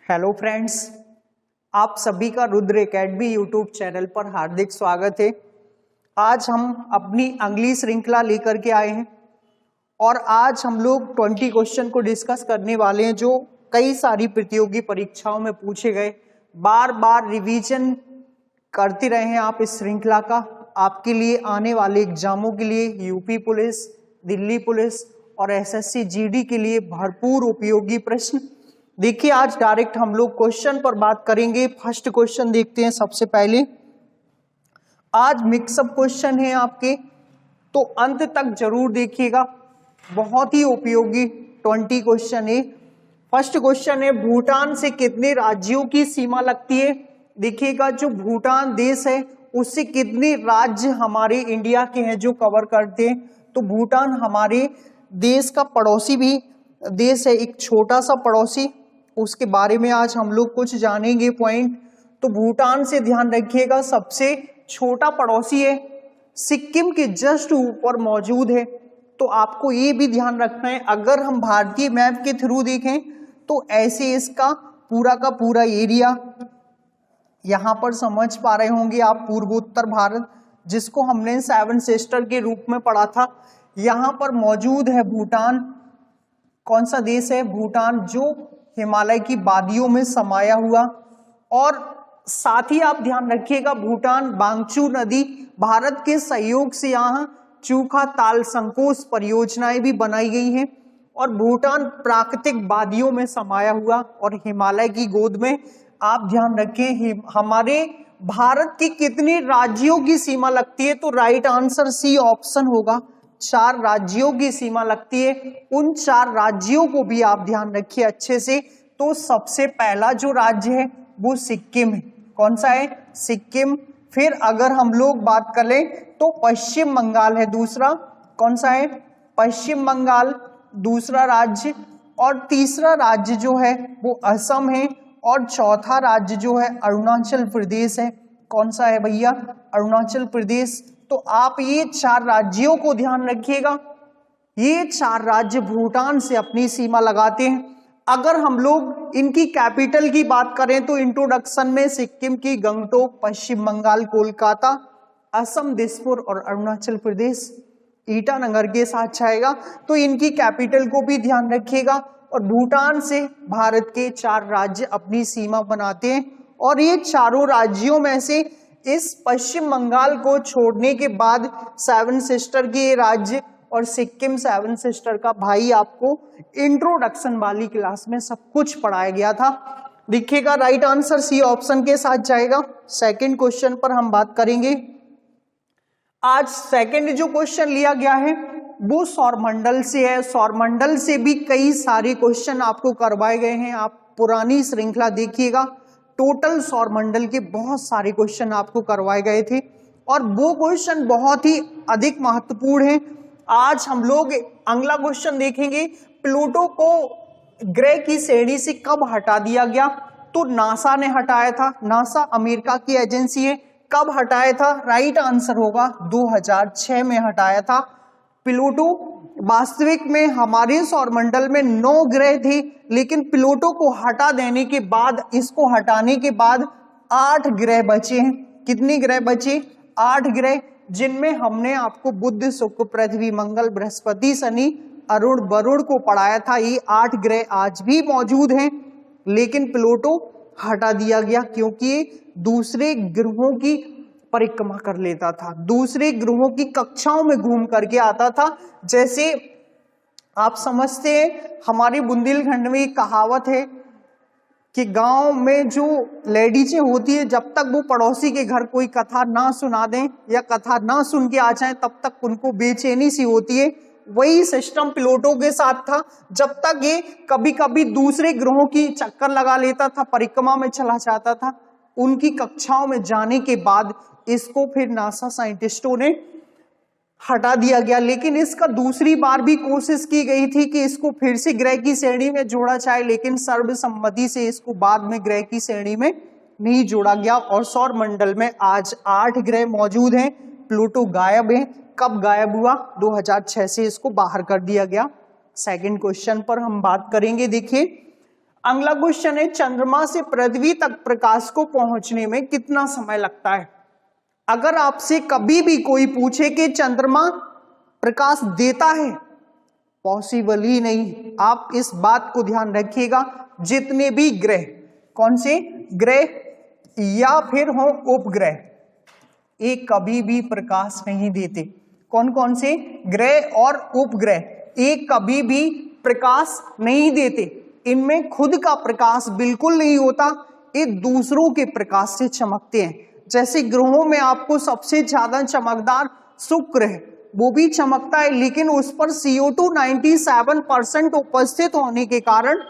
Hello friends, आप सभी का रुद्र एकेडमी यूट्यूब चैनल पर हार्दिक स्वागत है। आज हम अपनी अगली श्रृंखला लेकर के आए हैं और आज हम लोग 20 क्वेश्चन को डिस्कस करने वाले हैं जो कई सारी प्रतियोगी परीक्षाओं में पूछे गए। बार बार रिवीजन करते रहे हैं आप इस श्रृंखला का। आपके लिए आने वाले एग्जामों के लिए यूपी पुलिस, दिल्ली पुलिस और एसएससी जीडी के लिए भरपूर उपयोगी प्रश्न। देखिए, आज डायरेक्ट हम लोग क्वेश्चन पर बात करेंगे। फर्स्ट क्वेश्चन देखते हैं। सबसे पहले आज मिक्सअप क्वेश्चन है आपके, तो अंत तक जरूर देखिएगा, बहुत ही उपयोगी 20 क्वेश्चन है। फर्स्ट क्वेश्चन है, भूटान से कितने राज्यों की सीमा लगती है। देखिएगा, जो भूटान देश है उससे कितने राज्य हमारे इंडिया के हैं जो कवर करते हैं। तो भूटान हमारे देश का पड़ोसी भी देश है, एक छोटा सा पड़ोसी, उसके बारे में आज हम लोग कुछ जानेंगे पॉइंट। तो भूटान से ध्यान रखिएगा, सबसे छोटा पड़ोसी है, सिक्किम के जस्ट ऊपर मौजूद है। तो आपको ये भी ध्यान रखना है, अगर हम भारतीय मैप के थ्रू देखें तो ऐसे इसका पूरा का पूरा एरिया यहां पर समझ पा रहे होंगे आप। पूर्वोत्तर भारत, जिसको हमने 7 सिस्टर के रूप में पढ़ा था, यहां पर मौजूद है भूटान। कौन सा देश है? भूटान, जो हिमालय की वादियों में समाया हुआ। और साथ ही आप ध्यान रखिएगा, भूटान बांगचू नदी भारत के सहयोग से यहाँ चूखा ताल संकोच परियोजनाएं भी बनाई गई हैं। और भूटान प्राकृतिक वादियों में समाया हुआ और हिमालय की गोद में। आप ध्यान रखें, हमारे भारत के कितने राज्यों की सीमा लगती है? तो राइट आंसर सी ऑप्शन होगा, 4 राज्यों की सीमा लगती है। उन 4 राज्यों को भी आप ध्यान रखिए अच्छे से। तो सबसे पहला जो राज्य है वो सिक्किम है। कौन सा है? सिक्किम। फिर अगर हम लोग बात करें तो पश्चिम बंगाल है दूसरा। कौन सा है? पश्चिम बंगाल दूसरा राज्य। और तीसरा राज्य जो है वो असम है। और चौथा राज्य जो है अरुणाचल प्रदेश है। कौन सा है भैया? अरुणाचल प्रदेश। तो आप ये 4 राज्यों को ध्यान रखिएगा। ये 4 राज्य भूटान से अपनी सीमा लगाते हैं। अगर हम लोग इनकी कैपिटल की बात करें तो इंट्रोडक्शन में सिक्किम की गंगटोक, पश्चिम बंगाल कोलकाता, असम दिसपुर और अरुणाचल प्रदेश ईटानगर के साथ जाएगा। तो इनकी कैपिटल को भी ध्यान रखिएगा। और भूटान से भारत के 4 राज्य अपनी सीमा बनाते हैं। और ये चारों राज्यों में से इस पश्चिम बंगाल को छोड़ने के बाद 7 सिस्टर के राज्य और सिक्किम 7 सिस्टर का भाई, आपको इंट्रोडक्शन वाली क्लास में सब कुछ पढ़ाया गया था। देखिएगा, राइट आंसर सी ऑप्शन के साथ जाएगा। सेकंड क्वेश्चन पर हम बात करेंगे। आज सेकंड जो क्वेश्चन लिया गया है वो सौरमंडल से है। सौरमंडल से भी कई सारे क्वेश्चन आपको करवाए गए हैं। आप पुरानी श्रृंखला देखिएगा, टोटल सौरमंडल के बहुत सारे क्वेश्चन आपको करवाए गए थे और वो क्वेश्चन बहुत ही अधिक महत्वपूर्ण है। आज हम लोग अगला क्वेश्चन देखेंगे, प्लूटो को ग्रह की श्रेणी से कब हटा दिया गया? तो नासा ने हटाया था। नासा अमेरिका की एजेंसी है। कब हटाया था? राइट आंसर होगा 2006 में हटाया था प्लूटो। वास्तविक में हमारे सौरमंडल में 9 ग्रह थे, लेकिन प्लूटो को हटा देने के बाद, इसको हटाने के बाद 8 ग्रह बचे हैं। कितने ग्रह बचे? 8 ग्रह, जिनमें हमने आपको बुध, शुक्र, पृथ्वी, मंगल, बृहस्पति, शनि, अरुण, वरुण को पढ़ाया था। ये 8 ग्रह आज भी मौजूद हैं, लेकिन प्लूटो हटा दिया गया क्योंकि ये दूसरे ग्रहों की परिक्रमा कर लेता था, दूसरे ग्रहों की कक्षाओं में घूम करके आता था। जैसे आप समझते हैं, हमारे बुंदेलखंड में एक कहावत है कि गांव में जो लेडीजें होती है, जब तक वो पड़ोसी के घर कोई कथा ना सुना दें या कथा ना सुन के आ जाए, तब तक उनको बेचैनी सी होती है। वही सिस्टम प्लूटो के साथ था। जब तक ये कभी कभी दूसरे ग्रहों की चक्कर लगा लेता था, परिक्रमा में चला जाता था, उनकी कक्षाओं में जाने के बाद इसको फिर नासा साइंटिस्टों ने हटा दिया गया। लेकिन इसका दूसरी बार भी कोशिश की गई थी कि इसको फिर से ग्रह की श्रेणी में जोड़ा जाए, लेकिन सर्वसम्मति से इसको बाद में ग्रह की श्रेणी में नहीं जोड़ा गया। और सौरमंडल में आज 8 ग्रह मौजूद हैं। प्लूटो गायब है। कब गायब हुआ? 2006 से इसको बाहर कर दिया गया। सेकंड क्वेश्चन पर हम बात करेंगे। देखिए, अगला क्वेश्चन है, चंद्रमा से पृथ्वी तक प्रकाश को पहुंचने में कितना समय लगता है? अगर आपसे कभी भी कोई पूछे कि चंद्रमा प्रकाश देता है, पॉसिबल ही नहीं। आप इस बात को ध्यान रखिएगा, जितने भी ग्रह, कौन से ग्रह या फिर हो उपग्रह, ये कभी भी प्रकाश नहीं देते। कौन कौन से ग्रह और उपग्रह, ये कभी भी प्रकाश नहीं देते। इनमें खुद का प्रकाश बिल्कुल नहीं होता, ये दूसरों के प्रकाश से चमकते हैं। जैसे ग्रहों में आपको सबसे ज्यादा चमकदार शुक्र है, वो भी चमकता है, लेकिन उस पर CO2 97% उपस्थित होने के कारण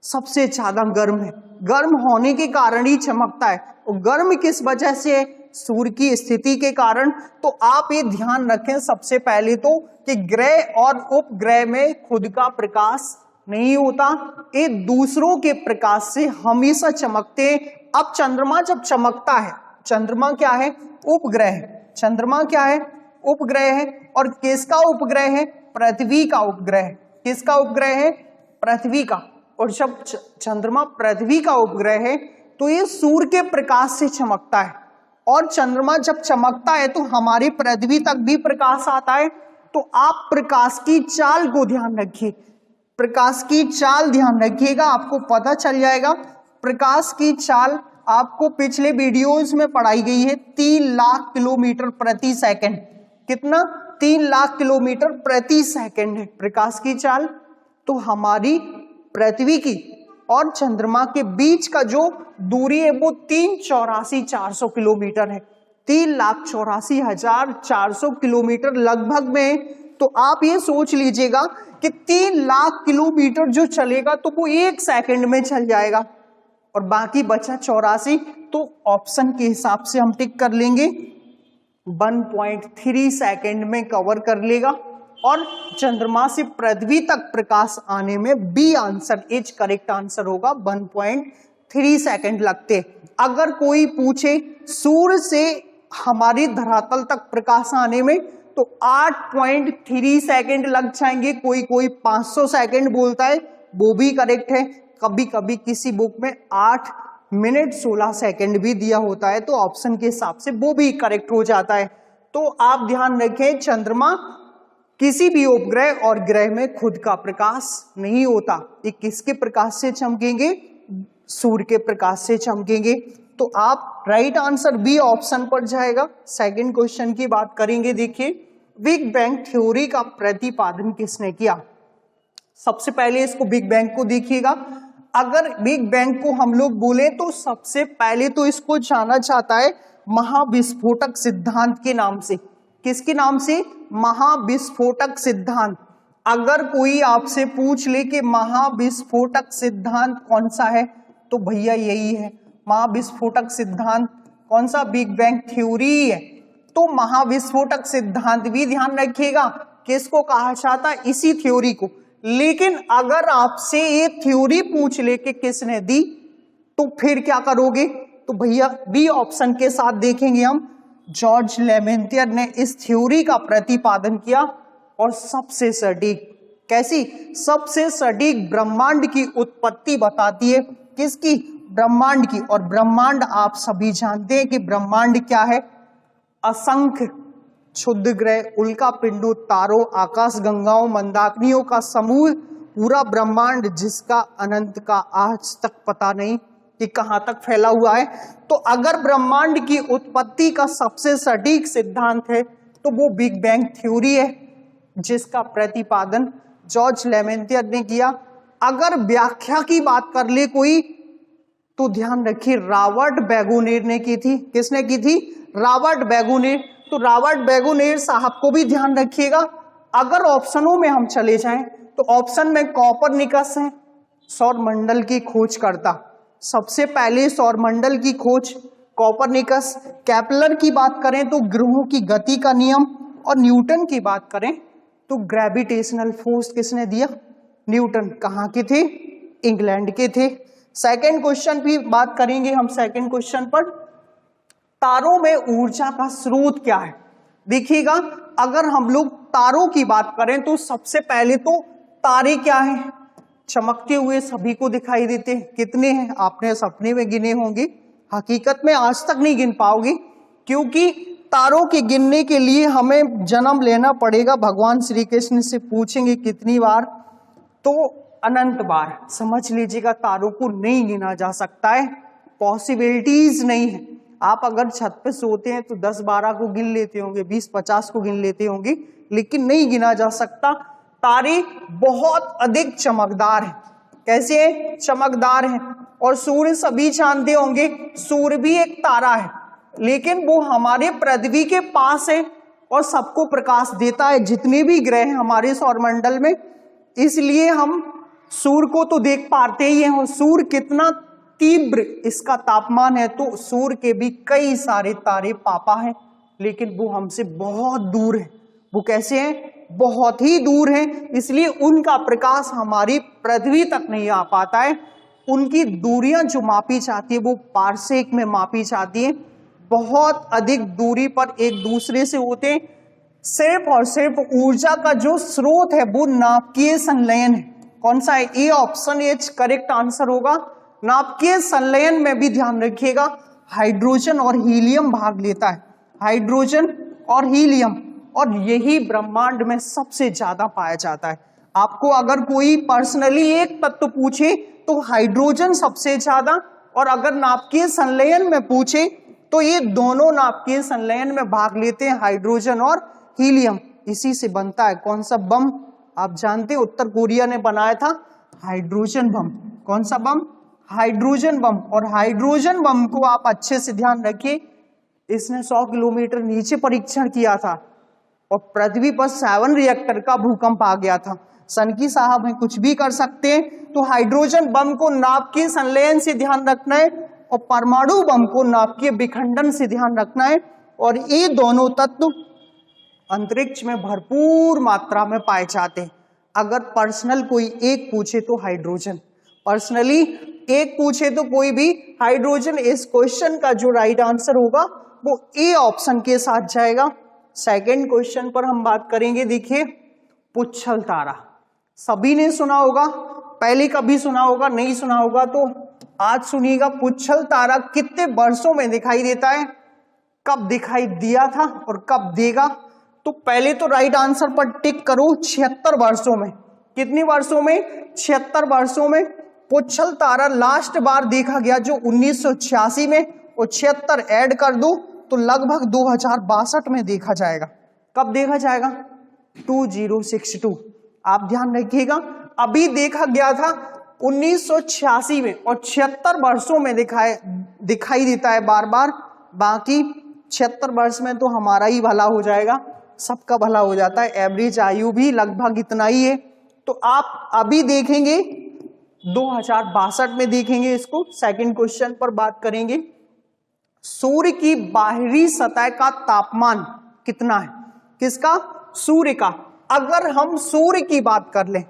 सबसे ज्यादा गर्म है। गर्म होने के कारण ही चमकता है। और गर्म किस वजह से है? सूर्य की स्थिति के कारण। तो आप ये ध्यान रखें सबसे पहले तो कि ग्रह और उपग्रह में खुद का प्रकाश नहीं होता, ये दूसरों के प्रकाश से हमेशा चमकते हैं। अब चंद्रमा जब चमकता है, चंद्रमा क्या है? उपग्रह है। चंद्रमा क्या है? उपग्रह है। और किसका उपग्रह है? पृथ्वी का उपग्रह। किसका उपग्रह है? पृथ्वी का। और जब चंद्रमा पृथ्वी का उपग्रह है तो ये सूर्य के प्रकाश से चमकता है। और चंद्रमा जब चमकता है तो हमारी पृथ्वी तक भी प्रकाश आता है। तो आप प्रकाश की चाल को ध्यान रखिए, प्रकाश की चाल ध्यान रखिएगा, आपको पता चल जाएगा। प्रकाश की चाल आपको पिछले वीडियोस में पढ़ाई गई है, 3 लाख किलोमीटर प्रति सेकंड। कितना? 3 लाख किलोमीटर प्रति सेकंड है प्रकाश की चाल। तो हमारी पृथ्वी की और चंद्रमा के बीच का जो दूरी है वो 3,84,400 किलोमीटर है। 3,84,400 किलोमीटर लगभग में। तो आप ये सोच लीजिएगा कि 3 लाख किलोमीटर जो चलेगा तो वो 1 सेकंड में चल जाएगा, और बाकी बचा 84। तो ऑप्शन के हिसाब से हम टिक कर लेंगे, 1.3 सेकंड में कवर कर लेगा। और चंद्रमा से पृथ्वी तक प्रकाश आने में B answer is correct answer होगा, 1.3 सेकंड लगते। अगर कोई पूछे सूर्य से हमारी धरातल तक प्रकाश आने में तो 8.3 सेकंड लग जाएंगे। कोई कोई 500 सेकंड बोलता है, वो भी करेक्ट है। कभी कभी किसी बुक में 8 मिनट 16 सेकंड भी दिया होता है, तो ऑप्शन के हिसाब से वो भी करेक्ट हो जाता है। तो आप ध्यान रखें, चंद्रमा किसी भी उपग्रह और ग्रह में खुद का प्रकाश नहीं होता। ये किसके प्रकाश से चमकेंगे? सूर्य के प्रकाश से चमकेंगे। तो आप राइट आंसर बी ऑप्शन पर जाएगा। सेकंड क्वेश्चन की बात करेंगे। देखिए, बिग बैंग थ्योरी का प्रतिपादन किसने किया? सबसे पहले इसको बिग बैंग को देखिएगा। अगर बिग बैंग को हम लोग बोले तो सबसे पहले तो इसको जाना जाता है महाविस्फोटक सिद्धांत के नाम से। किसके नाम से? महाविस्फोटक सिद्धांत। अगर कोई आपसे पूछ ले कि महाविस्फोटक सिद्धांत कौन सा है, तो भैया यही है महाविस्फोटक सिद्धांत। कौन सा? बिग बैंग थ्योरी है। तो महाविस्फोटक सिद्धांत भी ध्यान रखिएगा, किसको कहा जाता है? इसी थ्योरी को। लेकिन अगर आपसे ये थ्योरी पूछ ले कि किसने दी, तो फिर क्या करोगे? तो भैया बी ऑप्शन के साथ देखेंगे हम, जॉर्ज लेमेंटियर ने इस थ्योरी का प्रतिपादन किया। और सबसे सटीक, कैसी? सबसे सटीक ब्रह्मांड की उत्पत्ति बताती है। किसकी? ब्रह्मांड की। और ब्रह्मांड आप सभी जानते हैं कि ब्रह्मांड क्या है? असंख्य क्षुद्र ग्रह, उल्का पिंडों, तारों, आकाश गंगाओं, मंदाकिनियों का समूह, पूरा ब्रह्मांड जिसका अनंत का आज तक पता नहीं कि कहां तक फैला हुआ है। तो अगर ब्रह्मांड की उत्पत्ति का सबसे सटीक सिद्धांत है तो वो बिग बैंग थ्योरी है, जिसका प्रतिपादन जॉर्ज लेमेंटियर ने किया। अगर व्याख्या की बात कर ले कोई, तो ध्यान रखिए रॉबर्ट बेगोनियर ने की थी। किसने की थी? रॉबर्ट बेगोनियर। तो रॉबर्ट बेगोनियर साहब को भी ध्यान रखिएगा। अगर ऑप्शनों में हम चले जाएं तो ऑप्शन में कोपरनिकस है, सौरमंडल की खोज करता। सबसे पहले सौरमंडल की खोज कोपरनिकस। केपलर की बात करें तो ग्रहों की गति का नियम। और न्यूटन की बात करें तो ग्रेविटेशनल फोर्स किसने दिया? न्यूटन। कहाँ के थे? इंग्लैंड के थे। सेकंड क्वेश्चन भी बात करेंगे हम। सेकंड क्वेश्चन पर, तारों में ऊर्जा का स्रोत क्या है? देखिएगा, अगर हम लोग तारों की बात करें तो सबसे पहले तो तारे क्या हैं? चमकते हुए सभी को दिखाई देते हैं। कितने हैं आपने सपने में गिने होंगे, हकीकत में आज तक नहीं गिन पाओगे, क्योंकि तारों के गिनने के लिए हमें जन्म लेना पड़ेगा। भगवान श्री कृष्ण से पूछेंगे कितनी बार, तो अनंत बार। समझ लीजिएगा तारों को नहीं गिना जा सकता है, पॉसिबिलिटीज नहीं है। आप अगर छत पे सोते हैं तो 10-12 को गिन लेते होंगे, 20-50 को गिन लेते होंगे, लेकिन नहीं गिना जा सकता। तारे बहुत अधिक चमकदार हैं। कैसे हैं? चमकदार हैं। और सूर्य सभी जानते होंगे, सूर्य भी एक तारा है, लेकिन वो हमारे पृथ्वी के पास है और सबको प्रकाश देता है, जितने भी ग्रह हैं हमारे सौरमंडल में। इसलिए हम सूर्य को तो देख पाते ही हैं। और सूर्य कितना तीव्र इसका तापमान है, तो सूर्य के भी कई सारे तारे पापा हैं, लेकिन वो हमसे बहुत दूर है। वो कैसे हैं? बहुत ही दूर है, इसलिए उनका प्रकाश हमारी पृथ्वी तक नहीं आ पाता है। उनकी दूरियां जो मापी जाती है वो पारसेक में मापी जाती है। बहुत अधिक दूरी पर एक दूसरे से होते हैं। सिर्फ और सिर्फ ऊर्जा का जो स्रोत है वो नाभिकीय संलयन है। कौन सा है? A option is correct answer होगा। नाभिकीय संलयन में भी ध्यान रखिएगा, हाइड्रोजन और हीलियम भाग लेता है। हाइड्रोजन और हीलियम, और यही ब्रह्मांड में सबसे ज्यादा पाया जाता है। आपको अगर कोई पर्सनली एक तत्व पूछे तो हाइड्रोजन सबसे ज्यादा, और अगर नाभिकीय संलयन में पूछे तो ये दोनों नाभिकीय संलयन में भाग लेते हैं, हाइड्रोजन और हीलियम। इसी से बनता है कौन सा बम? आप जानते हैं उत्तर कोरिया ने बनाया था हाइड्रोजन बम। कौन सा बम? Hydrogen bomb. और हाइड्रोजन बम को आप अच्छे से ध्यान रखिए, इसने 100 किलोमीटर नीचे परीक्षण किया था और पृथ्वी पर 7 रिएक्टर का भूकंप आ गया था। सनकी साहब हैं, कुछ भी कर सकते हैं। तो हाइड्रोजन बम को नाभिकीय संलयन से ध्यान रखना है और परमाणु बम को नाभिकीय विखंडन से ध्यान रखना है। और ये दोनों तत्व अंतरिक्ष में भरपूर मात्रा में पाए जाते हैं। अगर पर्सनल कोई एक पूछे तो हाइड्रोजन, पर्सनली एक पूछे तो कोई भी हाइड्रोजन। इस क्वेश्चन का जो राइट आंसर होगा वो ए ऑप्शन के साथ जाएगा। सेकंड क्वेश्चन पर हम बात करेंगे। देखिए, पुच्छल तारा सभी ने सुना होगा, पहले कभी सुना होगा, नहीं सुना होगा तो आज सुनिएगा। पुच्छल तारा कितने वर्षों में दिखाई देता है, कब दिखाई दिया था और कब देगा? तो पहले तो राइट आंसर पर टिक करो। 76 वर्षों में। कितने वर्षों में? 76 वर्षों में। पुच्छल तारा लास्ट बार देखा गया जो 1986 में, और 76 ऐड कर दो तो लगभग 2062 में देखा जाएगा। कब देखा जाएगा? 2062। आप ध्यान रखिएगा, अभी देखा गया था 1986 में, और 76 वर्षों में दिखाई देता है बार बार। बाकी 76 वर्ष में तो हमारा ही भला हो जाएगा, सबका भला हो जाता है। एवरेज आयु भी लगभग इतना ही है। तो आप अभी देखेंगे 2062 में देखेंगे इसको। सेकंड क्वेश्चन पर बात करेंगे। सूर्य की बाहरी सतह का तापमान कितना है? किसका? सूर्य का। अगर हम सूर्य की बात कर लें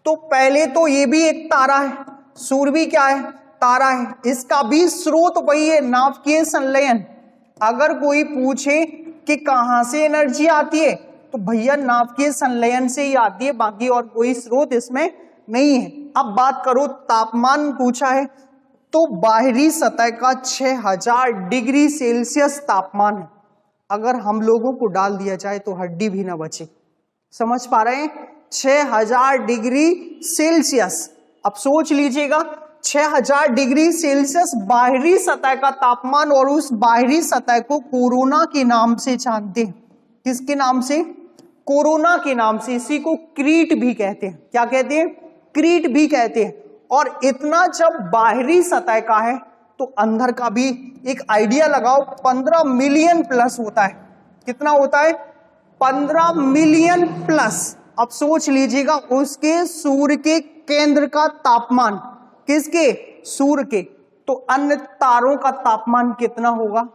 तो पहले तो ये भी एक तारा है, सूर्य भी क्या है? तारा है। इसका भी स्रोत वही है, नाभिकीय संलयन। अगर कोई पूछे कि कहां से एनर्जी आती है तो भैया नाभिकीय संलयन से ही आती है, बाकी और कोई स्रोत इसमें नहीं है। अब बात करो तापमान पूछा है, तो बाहरी सतह का 6000 डिग्री सेल्सियस तापमान है। अगर हम लोगों को डाल दिया जाए तो हड्डी भी ना बचे। समझ पा रहे हैं? 6000 डिग्री सेल्सियस। अब सोच लीजिएगा, 6000 डिग्री सेल्सियस बाहरी सतह का तापमान, और उस बाहरी सतह को कोरोना के नाम से जानते हैं। किसके नाम से? कोरोना के नाम से। इसी को क्रीट भी कहते हैं। क्या कहते हैं? क्रीट भी कहते हैं। और इतना जब बाहरी सतह का है तो अंदर का भी एक आइडिया लगाओ, 15 मिलियन प्लस होता है। कितना होता है? 15 मिलियन प्लस। अब सोच लीजिएगा उसके सूर्य के केंद्र का तापमान, किसके? सूर्य के। तो अन्य तारों का तापमान कितना होगा?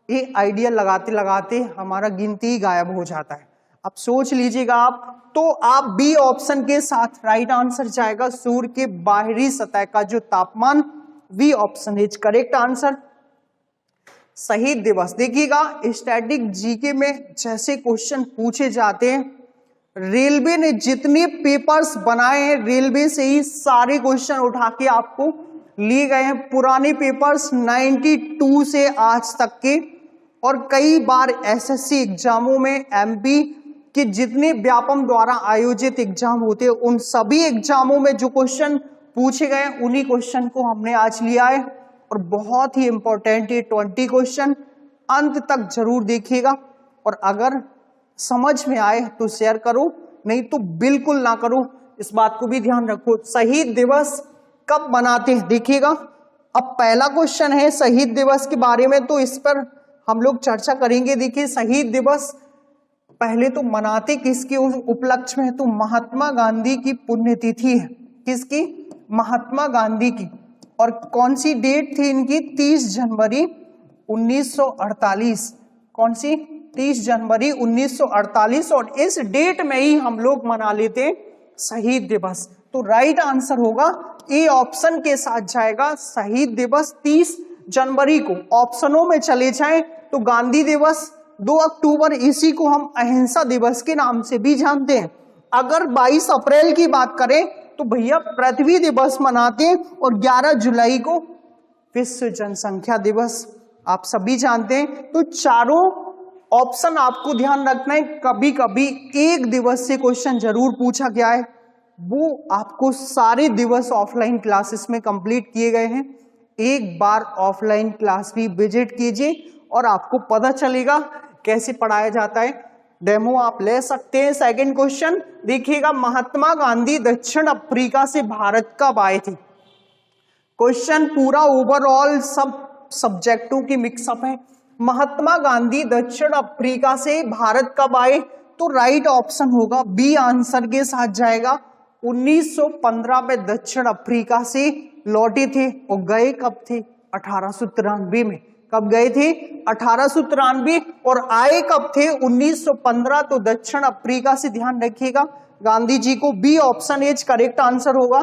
ये आइडिया लगाते लगाते हमारा गिनती ही गायब हो जाता है। अब सोच लीजिएगा आप, तो आप बी ऑप्शन के साथ राइट आंसर जाएगा, सूर्य के बाहरी सतह का जो तापमान। B option is correct answer. शहीद दिवस देखिएगा, स्टैटिक जीके में जैसे क्वेश्चन पूछे जाते हैं रेलवे ने जितने पेपर्स बनाए हैं रेलवे से ही सारे क्वेश्चन उठा के आपको लिए गए हैं, पुराने पेपर्स 92 से आज तक के। और कई बार एसएससी एग्जामों में एमपी के जितने व्यापम द्वारा आयोजित एग्जाम होते हैं उन सभी एग्जामों में जो क्वेश्चन पूछे गए उन्हीं क्वेश्चन को हमने आज लिया है। और बहुत ही इंपॉर्टेंट ये 20 क्वेश्चन अंत तक जरूर देखिएगा, और अगर समझ में आए तो शेयर करो, नहीं तो बिल्कुल ना करो। इस बात को भी ध्यान रखो। शहीद दिवस कब मनाते हैं देखिएगा। अब पहला क्वेश्चन है शहीद दिवस के बारे में, तो इस पर हम लोग चर्चा करेंगे। देखिए शहीद दिवस पहले तो मनाते किसके उपलक्ष्य में है, तो महात्मा गांधी की पुण्यतिथि है। किसकी? महात्मा गांधी की। और कौन सी डेट थी इनकी? 30 जनवरी 1948। कौन सी? 30 जनवरी 1948। और इस डेट में ही हम लोग मना लेते हैं शहीद दिवस। तो राइट आंसर होगा ए ऑप्शन के साथ जाएगा, शहीद दिवस 30 जनवरी को। ऑप्शनों में चले जाएं तो गांधी दिवस 2 अक्टूबर, इसी को हम अहिंसा दिवस के नाम से भी जानते हैं। अगर 22 अप्रैल की बात करें तो भैया पृथ्वी दिवस मनाते हैं। और 11 जुलाई को विश्व जनसंख्या दिवस आप सभी जानते हैं। तो चारों ऑप्शन आपको ध्यान रखना है। कभी कभी एक दिवस से क्वेश्चन जरूर पूछा गया है, वो आपको सारे दिवस ऑफलाइन क्लासेस में कंप्लीट किए गए हैं। एक बार ऑफलाइन क्लास भी विजिट कीजिए और आपको पता चलेगा कैसे पढ़ाया जाता है। डेमो आप ले सकते हैं। सेकंड क्वेश्चन देखिएगा, महात्मा गांधी दक्षिण अफ्रीका से भारत कब आए थे? क्वेश्चन पूरा ओवरऑल सब सब्जेक्टों की मिक्सअप है। महात्मा गांधी दक्षिण अफ्रीका से भारत कब आए? तो राइट ऑप्शन होगा बी आंसर के साथ जाएगा। 1915 में दक्षिण अफ्रीका से लौटे थे। और गए कब थे? 1893 में। कब गए थे? 1893। और आए कब थे? 1915। तो दक्षिण अफ्रीका से ध्यान रखिएगा गांधी जी को। B option is correct answer होगा।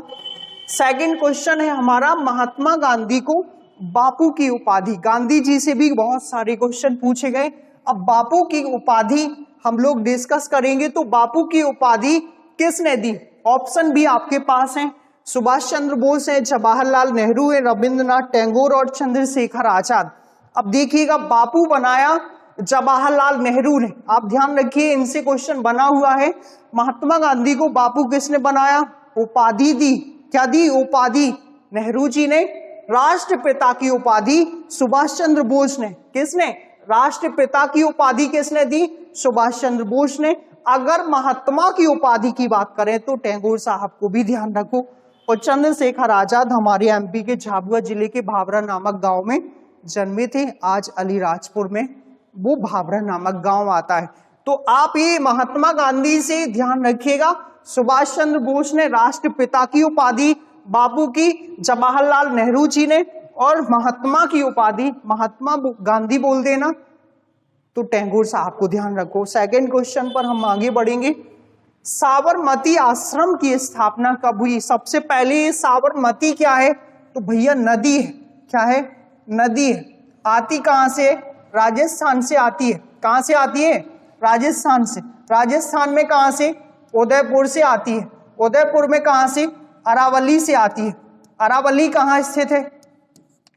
सेकंड क्वेश्चन है हमारा, महात्मा गांधी को बापू की उपाधि, गांधी जी से भी बहुत सारे क्वेश्चन पूछे गए। अब बापू की उपाधि हम लोग डिस्कस करेंगे। तो बापू की उपाधि किसने दी? ऑप्शन भी आपके पास है। सुभाष चंद्र बोस है, जवाहरलाल नेहरू है, रविंद्रनाथ टैगोर और चंद्रशेखर आजाद। अब देखिएगा बापू बनाया जवाहरलाल नेहरू ने। आप ध्यान रखिए इनसे क्वेश्चन बना हुआ है। महात्मा गांधी को बापू किसने बनाया? उपाधि दी। क्या दी? उपाधि। नेहरू जी ने। राष्ट्रपिता की उपाधि सुभाष चंद्र बोस ने। किसने? राष्ट्रपिता की उपाधि किसने दी? सुभाष चंद्र बोस ने। अगर महात्मा की उपाधि की बात करें तो टैगोर साहब को भी ध्यान रखो। और चंद्रशेखर आजाद हमारे एमपी के झाबुआ जिले के भावरा नामक गांव में जन्मे थे। आज अलीराजपुर में वो भावरा नामक गांव आता है। तो आप ये महात्मा गांधी से ध्यान रखिएगा। सुभाष चंद्र बोस ने राष्ट्रपिता की उपाधि, बापू की जवाहरलाल नेहरू जी ने, और महात्मा की उपाधि महात्मा गांधी बोल देना तो टैगोर साहब को ध्यान रखो। सेकंड क्वेश्चन पर हम आगे बढ़ेंगे। साबरमती आश्रम की स्थापना कब हुई? सबसे पहले साबरमती क्या है? तो भैया नदी है। क्या है? नदी है। आती कहां से? राजस्थान से आती है। कहां से आती है? राजस्थान से। राजस्थान में कहां से? उदयपुर से आती है। उदयपुर में कहां से? अरावली से आती है। अरावली कहां स्थित है?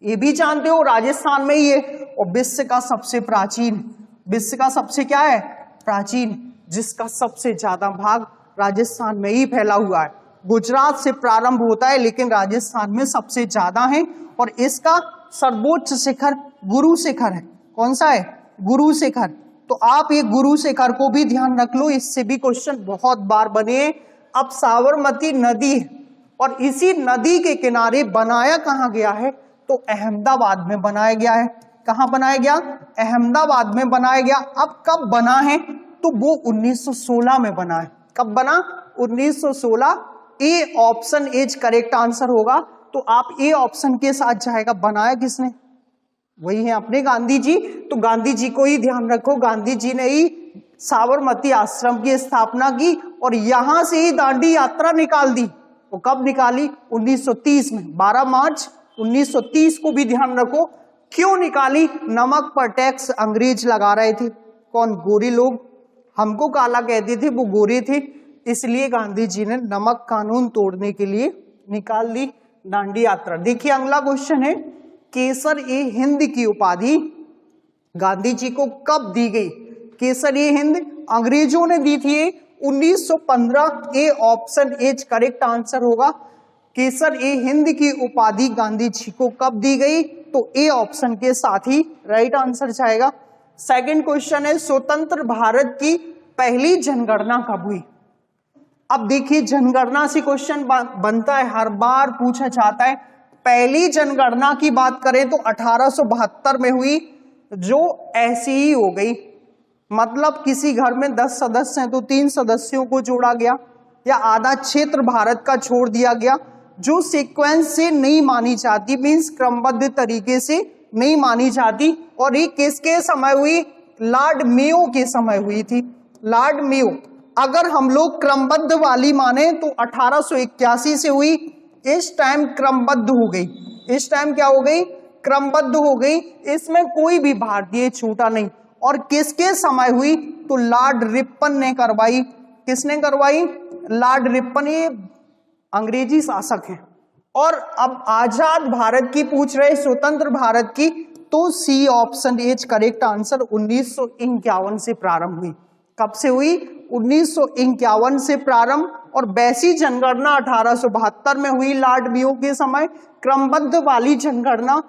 ये भी जानते हो, राजस्थान में ही है। और विश्व का सबसे प्राचीन, विश्व का सबसे क्या है? प्राचीन, जिसका सबसे ज्यादा भाग राजस्थान में ही फैला हुआ है। गुजरात से प्रारंभ होता है लेकिन राजस्थान में सबसे ज्यादा है। और इसका सर्वोच्च शिखर गुरु शिखर है। कौन सा है? गुरु शिखर। तो आप ये गुरु शिखर को भी ध्यान रख लो, इससे भी क्वेश्चन बहुत बार बने। अब साबरमती नदी है और इसी नदी के किनारे बनाया कहाँ गया है? तो अहमदाबाद में बनाया गया है। कहाँ बनाया गया? अहमदाबाद में बनाया गया। अब कब बना है? तो वो 1916 में बना है। कब बना? 1916। A option is correct answer होगा। तो आप ए ऑप्शन के साथ जाएगा। बनाया किसने? वही है अपने गांधी जी। तो गांधी जी को ही ध्यान रखो। गांधी जी ने ही साबरमती आश्रम की स्थापना की और यहां से ही दांडी यात्रा निकाल दी। वो कब निकाली? 1930 में। 12 मार्च 1930 को भी ध्यान रखो। क्यों निकाली? नमक पर टैक्स अंग्रेज लगा रहे थे। कौन? गोरे लोग। हमको काला कहते थे, वो गोरे थे, इसलिए गांधी जी ने नमक कानून तोड़ने के लिए निकाल दी दांडी यात्रा। देखिए अगला क्वेश्चन है, केसर ए हिंद की उपाधि गांधी जी को कब दी गई? केसर ए हिंद अंग्रेजों ने दी थी 1915। A option is correct answer होगा। केसर ए हिंद की उपाधि गांधी जी को कब दी गई? तो ए ऑप्शन के साथ ही राइट आंसर जाएगा। सेकंड क्वेश्चन है, स्वतंत्र भारत की पहली जनगणना कब हुई? अब देखिए जनगणना से क्वेश्चन बनता है, हर बार पूछा जाता है। पहली जनगणना की बात करें तो 1872 में हुई, जो ऐसी ही हो गई, मतलब किसी घर में 10 सदस्य हैं तो 3 सदस्यों को जोड़ा गया या आधा क्षेत्र भारत का छोड़ दिया गया, जो सीक्वेंस से नहीं मानी जाती, मींस क्रमबद्ध तरीके से नहीं मानी जाती। और ये किसके समय हुई? लॉर्ड मेयो के समय हुई थी, लॉर्ड मेयो। अगर हम लोग क्रमबद्ध वाली माने तो 1881 से हुई, इस टाइम क्रमबद्ध हो गई। इस टाइम क्या हो गई? क्रमबद्ध हो गई, इसमें कोई भी भारतीय छूटा नहीं। और किसके समय हुई? तो लॉर्ड रिपन ने करवाई। किसने करवाई? लॉर्ड रिपन, ये अंग्रेजी शासक हैं। और अब आजाद भारत की पूछ रहे, स्वतंत्र भारत की, तो C option is correct answer 1951 से प्रारंभ हुई। कब से हुई? 1951 से प्रारंभ। और वैसी जनगणना 1872 में हुई लॉर्ड मेयो के समय। क्रमबद्ध वाली जनगणना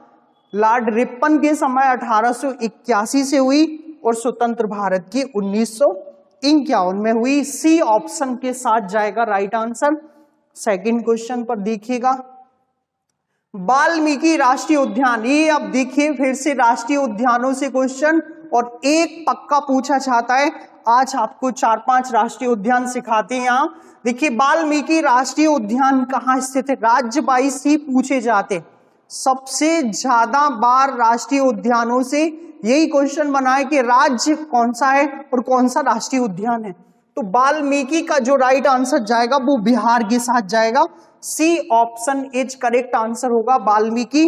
लॉर्ड रिपन के समय 1881 से हुई और स्वतंत्र भारत की 1951 में हुई। सी ऑप्शन के साथ जाएगा राइट आंसर। सेकंड क्वेश्चन पर देखिएगा, वाल्मीकि राष्ट्रीय उद्यान। ये अब देखिए फिर से राष्ट्रीय उद्यानों से क्वेश्चन, और एक पक्का पूछा जाता है। आज आपको 4-5 राष्ट्रीय उद्यान सिखाते हैं। यहाँ देखिए वाल्मीकि राष्ट्रीय उद्यान कहाँ स्थित है? राज्य वाइज ही पूछे जाते। सबसे ज्यादा बार राष्ट्रीय उद्यानों से यही क्वेश्चन बना है कि राज्य कौन सा है और कौन सा राष्ट्रीय उद्यान है। तो वाल्मीकि का जो राइट आंसर जाएगा वो बिहार के साथ जाएगा। C option is correct answer होगा, वाल्मीकि।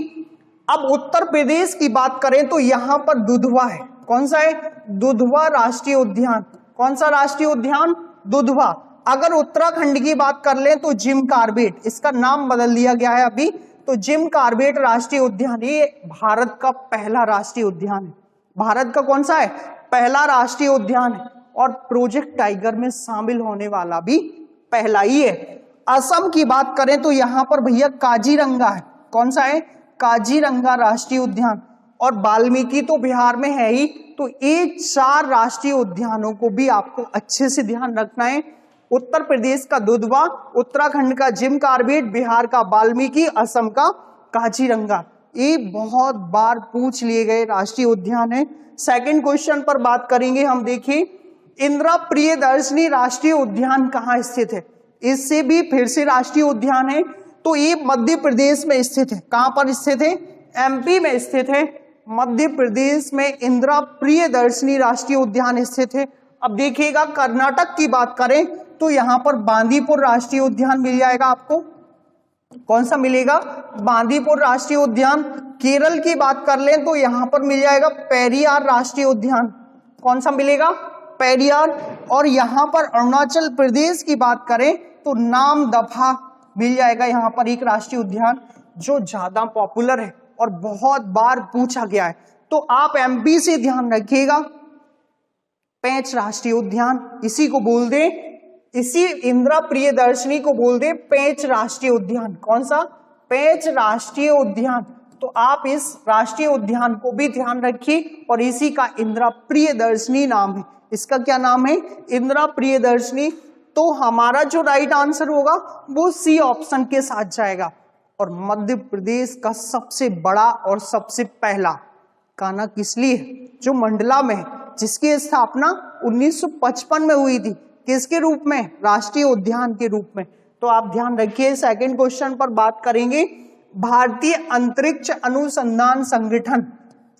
अब उत्तर प्रदेश की बात करें तो यहां पर दुधवा है। कौन सा है? दुधवा राष्ट्रीय उद्यान। कौन सा राष्ट्रीय उद्यान? दुधवा। अगर उत्तराखंड की बात कर लें तो जिम कार्बेट, इसका नाम बदल दिया गया है अभी, तो जिम कार्बेट राष्ट्रीय उद्यान ये भारत का पहला राष्ट्रीय उद्यान है। भारत का कौन सा है? पहला राष्ट्रीय उद्यान है। और प्रोजेक्ट टाइगर में शामिल होने वाला भी पहला ही है। असम की बात करें तो यहां पर भैया काजीरंगा है। कौन सा है? काजीरंगा राष्ट्रीय उद्यान। और वाल्मीकि तो बिहार में है ही। तो ये 4 राष्ट्रीय उद्यानों को भी आपको अच्छे से ध्यान रखना है। उत्तर प्रदेश का दुधवा, उत्तराखंड का जिम कार्बेट, बिहार का वाल्मीकि, असम का काजीरंगा। ये बहुत बार पूछ लिए गए राष्ट्रीय उद्यान है। सेकंड क्वेश्चन पर बात करेंगे हम। देखिए इंदिरा प्रियदर्शनी राष्ट्रीय उद्यान कहाँ स्थित है? इससे भी फिर से राष्ट्रीय उद्यान है। तो ये मध्य प्रदेश में स्थित है। कहां पर स्थित है? एमपी में स्थित है। मध्य प्रदेश में इंदिरा प्रियदर्शनी राष्ट्रीय उद्यान स्थित है। अब देखिएगा कर्नाटक की बात करें तो यहां पर बांदीपुर राष्ट्रीय उद्यान मिल जाएगा आपको। कौन सा मिलेगा? बांदीपुर राष्ट्रीय उद्यान। केरल की बात कर लें तो यहां पर मिल जाएगा पेरियार राष्ट्रीय उद्यान। कौन सा मिलेगा? पेरियार। और यहां पर अरुणाचल प्रदेश की बात करें तो नामदफा मिल जाएगा। यहां पर एक राष्ट्रीय उद्यान जो ज्यादा पॉपुलर है और बहुत बार पूछा गया है। तो आप एमपी से ध्यान रखिएगा, पेंच राष्ट्रीय उद्यान इसी को बोल दे, इसी इंदिरा प्रियदर्शनी को बोल दे पेंच राष्ट्रीय उद्यान। कौन सा? पेंच राष्ट्रीय उद्यान। तो आप इस राष्ट्रीय उद्यान को भी ध्यान रखिए और इसी का इंदिरा प्रियदर्शनी नाम है। इसका क्या नाम है? इंदिरा प्रियदर्शनी। तो हमारा जो राइट आंसर होगा वो सी ऑप्शन के साथ जाएगा। और मध्य प्रदेश का सबसे बड़ा और सबसे पहला कान्हा किसली है, जो मंडला में है, जिसकी स्थापना 1955 में हुई थी। किसके रूप में? राष्ट्रीय उद्यान के रूप में। तो आप ध्यान रखिए। सेकंड क्वेश्चन पर बात करेंगे, भारतीय अंतरिक्ष अनुसंधान संगठन,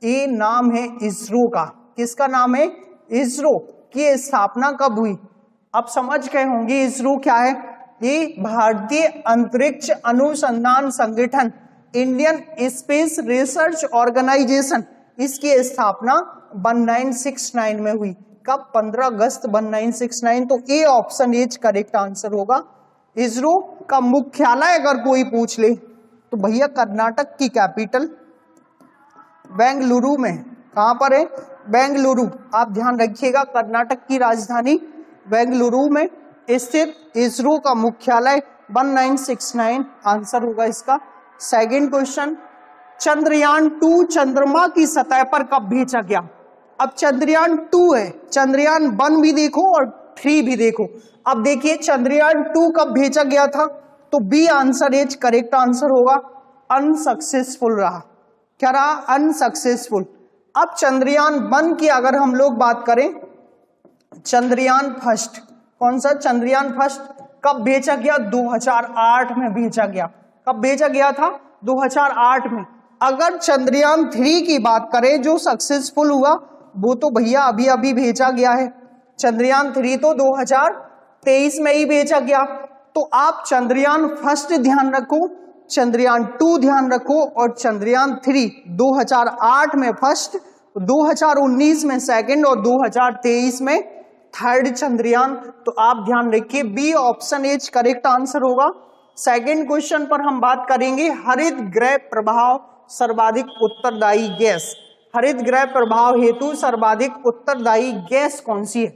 ये नाम है इसरो का। किसका नाम है? इसरो की स्थापना कब हुई? आप समझ गए होंगे इसरो क्या है। ये भारतीय अंतरिक्ष अनुसंधान संगठन, इंडियन स्पेस रिसर्च ऑर्गेनाइजेशन, इसकी स्थापना 1969 में हुई। कब? 15 अगस्त 1969। तो A option is correct answer होगा। इसरो का मुख्यालय अगर कोई पूछ ले तो भैया कर्नाटक की कैपिटल बेंगलुरु में। कहां पर है? बेंगलुरु। आप ध्यान रखिएगा, कर्नाटक की राजधानी बेंगलुरु में स्थित इसरो का मुख्यालय 1969 आंसर होगा इसका। सेकंड क्वेश्चन, चंद्रयान 2 चंद्रमा की सतह पर कब भेजा गया? अब चंद्रयान 2 है, चंद्रयान 1 भी देखो और 3 भी देखो। अब देखिए चंद्रयान 2 कब भेजा गया था? तो B answer is correct answer होगा। अनसक्सेसफुल रहा। क्या रहा? अनसक्सेसफुल। अब चंद्रयान 1 की अगर हम लोग बात करें, चंद्रयान फर्स्ट, कौन सा? चंद्रयान फर्स्ट कब भेजा गया? 2008 में भेजा गया। कब भेजा गया था? 2008 में। अगर चंद्रयान 3 की बात करें जो सक्सेसफुल हुआ, वो तो भैया अभी अभी भेजा गया है। चंद्रयान 3 तो 2023 में ही भेजा गया। तो आप चंद्रयान फर्स्ट ध्यान रखो, चंद्रयान 2 ध्यान रखो और चंद्रयान 3 2008 में फर्स्ट, 2019 में सेकंड और 2023 में थर्ड चंद्रयान। तो आप ध्यान रखिए B option is correct answer होगा। सेकंड क्वेश्चन पर हम बात करेंगे हरित गृह प्रभाव सर्वाधिक उत्तरदायी गैस। हरित गृह प्रभाव हेतु सर्वाधिक उत्तरदायी गैस कौन सी है?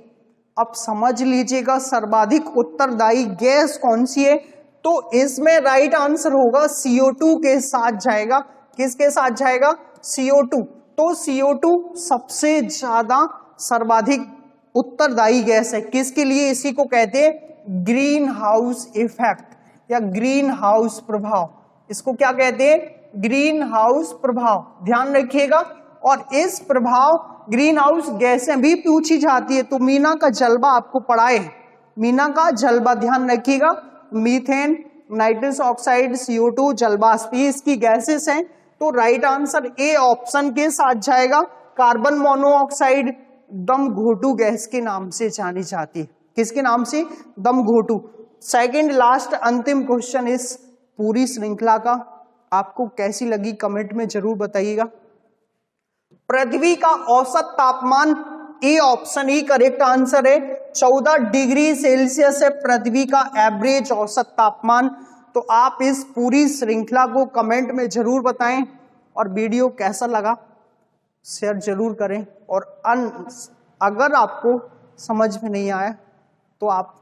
अब समझ लीजिएगा सर्वाधिक उत्तरदायी गैस कौन सी है। तो इसमें राइट आंसर होगा CO2 के साथ जाएगा। किसके साथ जाएगा? CO2। तो CO2 सबसे ज्यादा सर्वाधिक उत्तरदायी गैस है। किसके लिए? इसी को कहते हैं ग्रीन हाउस इफेक्ट या ग्रीन हाउस प्रभाव। इसको क्या कहते हैं? ग्रीन हाउस प्रभाव। ध्यान रखिएगा। और इस प्रभाव ग्रीन हाउस गैसें भी पूछी जाती है। तो मीना का जलवा आपको पढ़ाए, मीना का जलवा ध्यान रखिएगा। मीथेन, नाइट्रस ऑक्साइड, CO2, जलवाष्प, इसकी गैसेस हैं। तो राइट आंसर ए ऑप्शन के साथ जाएगा। कार्बन मोनोऑक्साइड दम घोटू गैस के नाम से जानी जाती है। किसके नाम से? दम घोटू। सेकंड लास्ट अंतिम क्वेश्चन इस पूरी श्रृंखला का आपको कैसी लगी कमेंट में जरूर बताइएगा। पृथ्वी का औसत तापमान, A option he correct answer है। 14 डिग्री सेल्सियस है पृथ्वी का एवरेज औसत तापमान। तो आप इस पूरी श्रृंखला को कमेंट में जरूर बताएं और वीडियो कैसा लगा शेयर जरूर करें। और अगर आपको समझ में नहीं आया तो आप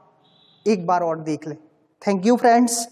एक बार और देख लें। Thank you friends.